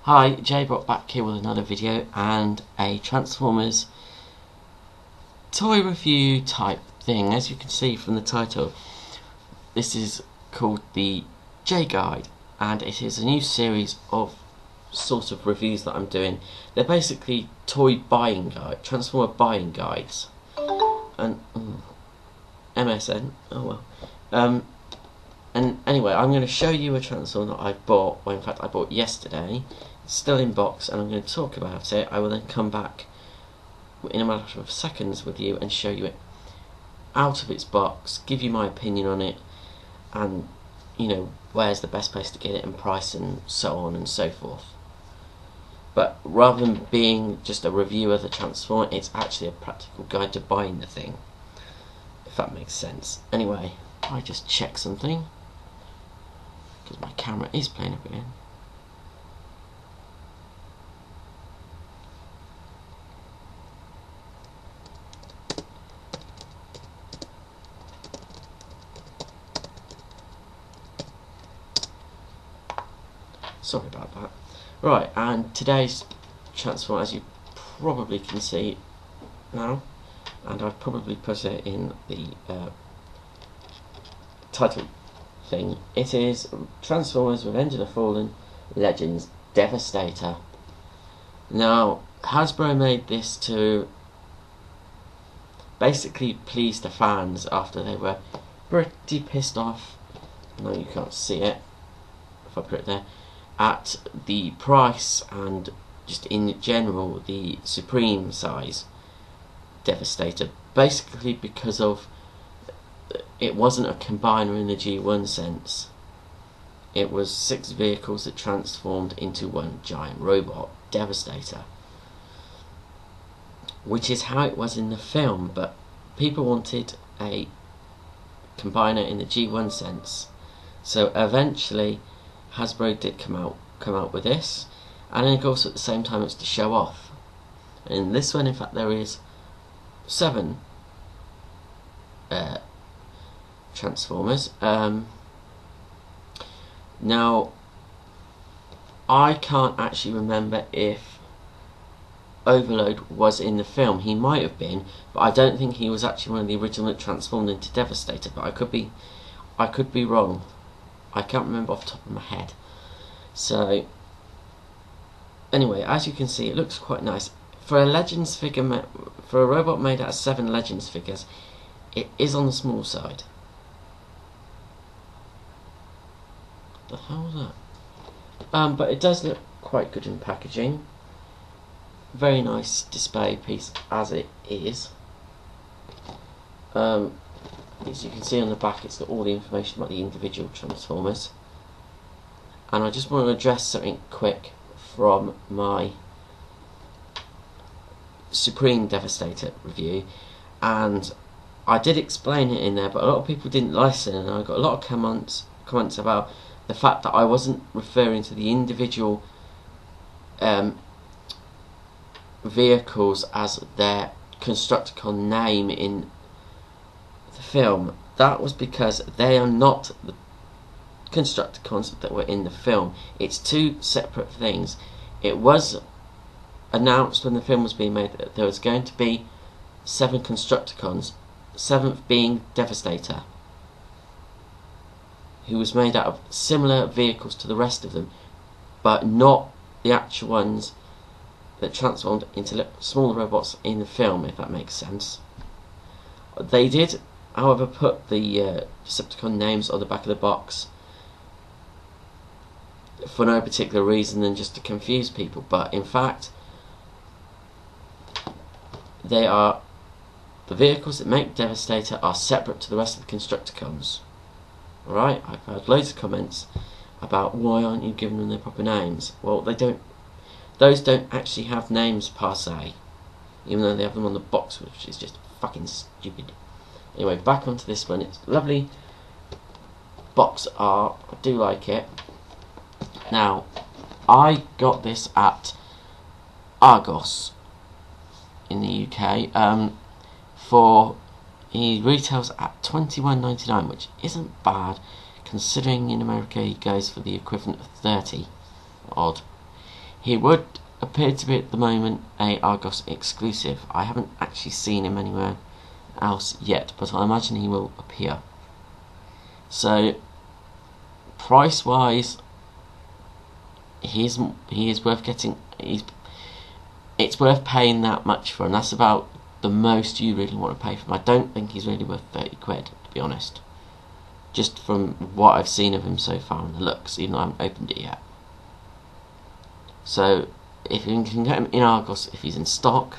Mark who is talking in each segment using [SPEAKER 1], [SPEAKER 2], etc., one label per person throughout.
[SPEAKER 1] Hi, J-Bot back here with another video and a Transformers toy review type thing. As you can see from the title, this is called the J-Guide, and it is a new series of sort of reviews that I'm doing. They're basically toy buying guide, Transformer buying guides. And MSN, oh well. And anyway, I'm going to show you a Transformer that I bought, well in fact I bought yesterday. It's still in box, and I'm going to talk about it. I will then come back in a matter of seconds with you and show you it out of its box, give you my opinion on it, and you know, where's the best place to get it and price and so on and so forth. But rather than being just a review of the Transformer, it's actually a practical guide to buying the thing, if that makes sense. Anyway, I just check something, because my camera is playing up again. Sorry about that. Right, and today's Transformer, as you probably can see now, and I've probably put it in the title thing, it is Transformers Revenge of the Fallen Legends Devastator. Now, Hasbro made this to basically please the fans after they were pretty pissed off, no you can't see it if I put it there, at the price and just in general the supreme size Devastator, basically because of it wasn't a combiner in the G1 sense. It was 6 vehicles that transformed into one giant robot, Devastator, which is how it was in the film, but people wanted a combiner in the G1 sense, so eventually Hasbro did come out with this, and then of course at the same time it's to show off. In this one, in fact, there is 7 Transformers. Now, I can't actually remember if Overload was in the film. He might have been, but I don't think he was actually one of the original that transformed into Devastator. But I could be wrong. I can't remember off the top of my head. So, anyway, as you can see, it looks quite nice. For a Legends figure, for a robot made out of 7 Legends figures, it is on the small side. What the hell was that? But it does look quite good in packaging. Very nice display piece as it is. As you can see on the back, it's got all the information about the individual Transformers. And I just want to address something quick from my Supreme Devastator review, and I did explain it in there, but a lot of people didn't listen, and I got a lot of comments about the fact that I wasn't referring to the individual vehicles as their Constructicon name in the film. That was because they are not the Constructicons that were in the film. It's 2 separate things. It was announced when the film was being made that there was going to be 7 Constructicons, 7th being Devastator, who was made out of similar vehicles to the rest of them, but not the actual ones that transformed into smaller robots in the film, if that makes sense. They did, however, put the Decepticon names on the back of the box for no particular reason than just to confuse people, but in fact they are, the vehicles that make Devastator are separate to the rest of the Constructicons. Alright, I've heard loads of comments about why aren't you giving them their proper names. Well, those don't actually have names per se, even though they have them on the box, which is just fucking stupid. Anyway, back onto this one. It's lovely box art, I do like it. Now, I got this at Argos in the UK. He retails at $21.99, which isn't bad considering in America he goes for the equivalent of 30 odd. He would appear to be at the moment a Argos exclusive. I haven't actually seen him anywhere else yet, but I imagine he will appear. So price wise, he is worth getting. It's worth paying that much for him. That's about the most you really want to pay for him. I don't think he's really worth 30 quid, to be honest. Just from what I've seen of him so far and the looks, even though I haven't opened it yet. So if you can get him in Argos, if he's in stock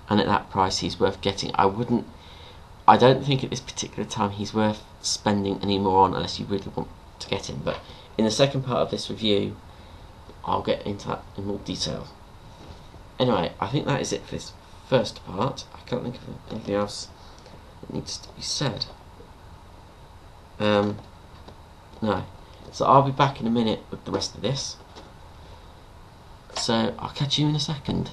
[SPEAKER 1] and at that price, he's worth getting. I don't think at this particular time he's worth spending any more on unless you really want to get him. But in the second part of this review, I'll get into that in more detail. Anyway, I think that is it for this first part. I can't think of anything else that needs to be said. No. So I'll be back in a minute with the rest of this. So I'll catch you in a second.